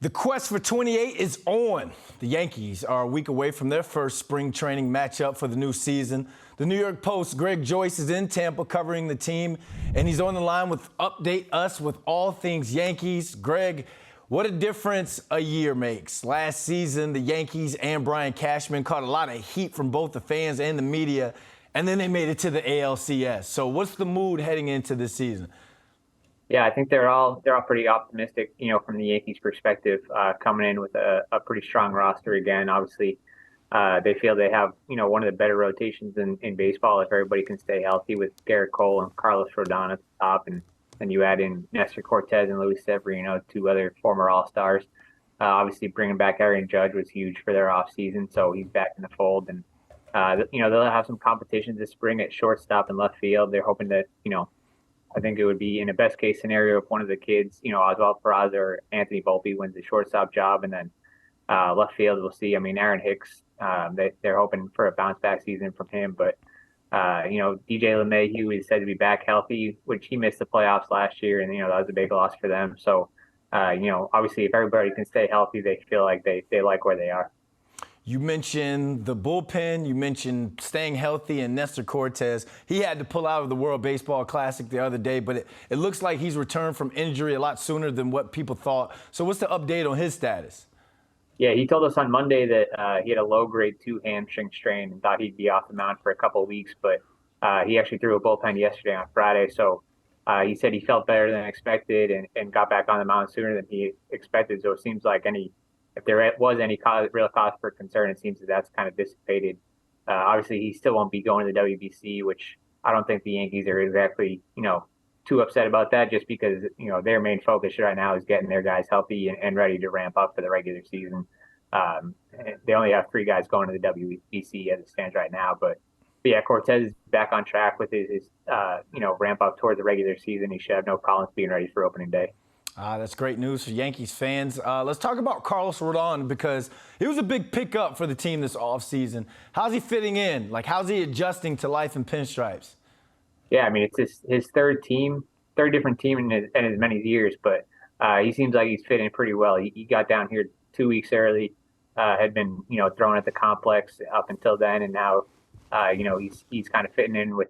The quest for 28 is on. The Yankees are a week away from their first spring training matchup for the new season. The New York Post's Joyce is in Tampa covering the team, and he's on the line with update us with all things Yankees. Greg, what a difference a year makes. Last season, the Yankees and Brian Cashman caught a lot of heat from both the fans and the media, and then they made it to the ALCS. So what's the mood heading into this season? Yeah, I think they're all pretty optimistic, from the Yankees' perspective, coming in with a pretty strong roster again. Obviously, they feel they have, one of the better rotations in baseball if everybody can stay healthy with Garrett Cole and Carlos Rodon at the top, and then you add in Nestor Cortes and Luis Severino, two other former All-Stars. Obviously, bringing back Aaron Judge was huge for their offseason, so he's back in the fold, and they'll have some competitions this spring at shortstop and left field. They're hoping that, I think it would be in a best case scenario if one of the kids, Oswald Peraza or Anthony Volpe wins the shortstop job, and then left field we'll see. I mean, Aaron Hicks, they're hoping for a bounce back season from him, but DJ LeMahieu is said to be back healthy, which he missed the playoffs last year, and that was a big loss for them. So, obviously, if everybody can stay healthy, they feel like they like where they are. You mentioned the bullpen. You mentioned staying healthy and Nestor Cortes. He had to pull out of the World Baseball Classic the other day, but it looks like he's returned from injury a lot sooner than what people thought. So what's the update on his status? Yeah, he told us on Monday that he had a low-grade 2 hamstring strain and thought he'd be off the mound for a couple of weeks, but he actually threw a bullpen yesterday on Friday. So he said he felt better than expected and got back on the mound sooner than he expected. So it seems like if there was any real cause for concern, it seems that that's kind of dissipated. Obviously, he still won't be going to the WBC, which I don't think the Yankees are exactly, too upset about that, just because, their main focus right now is getting their guys healthy and ready to ramp up for the regular season. They only have 3 guys going to the WBC as it stands right now. But yeah, Cortes is back on track with his ramp up towards the regular season. He should have no problems being ready for opening day. That's great news for Yankees fans. Let's talk about Carlos Rodon, because he was a big pickup for the team this offseason. How's he fitting in? How's he adjusting to life in pinstripes? Yeah, I mean, it's his third different team in as many years, but he seems like he's fitting pretty well. He got down here 2 weeks early, had been, thrown at the complex up until then, and now, he's kind of fitting in with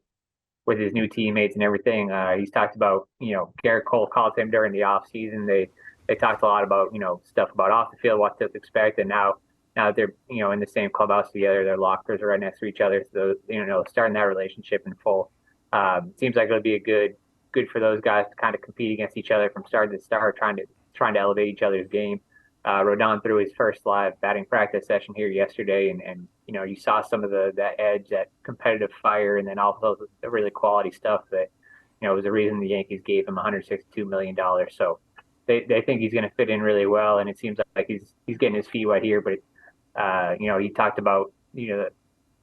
his new teammates and everything. He's talked about, Garrett Cole called him during the off season. They talked a lot about, stuff about off the field, what to expect. And now that they're, in the same clubhouse together, their lockers are right next to each other. So, starting that relationship in full. Seems like it'll be good for those guys to kind of compete against each other from start to start, trying to elevate each other's game. Rodon threw his first live batting practice session here yesterday, and you saw some of that edge, that competitive fire, and then also the really quality stuff that was the reason the Yankees gave him $162 million. So they think he's going to fit in really well, and it seems like he's getting his feet wet here. But he talked about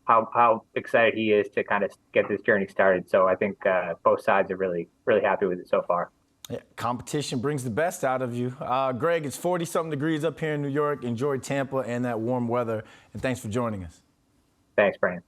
how excited he is to kind of get this journey started. So I think both sides are really happy with it so far. Yeah, competition brings the best out of you. Greg, it's 40-something degrees up here in New York. Enjoy Tampa and that warm weather. And thanks for joining us. Thanks, Brandon.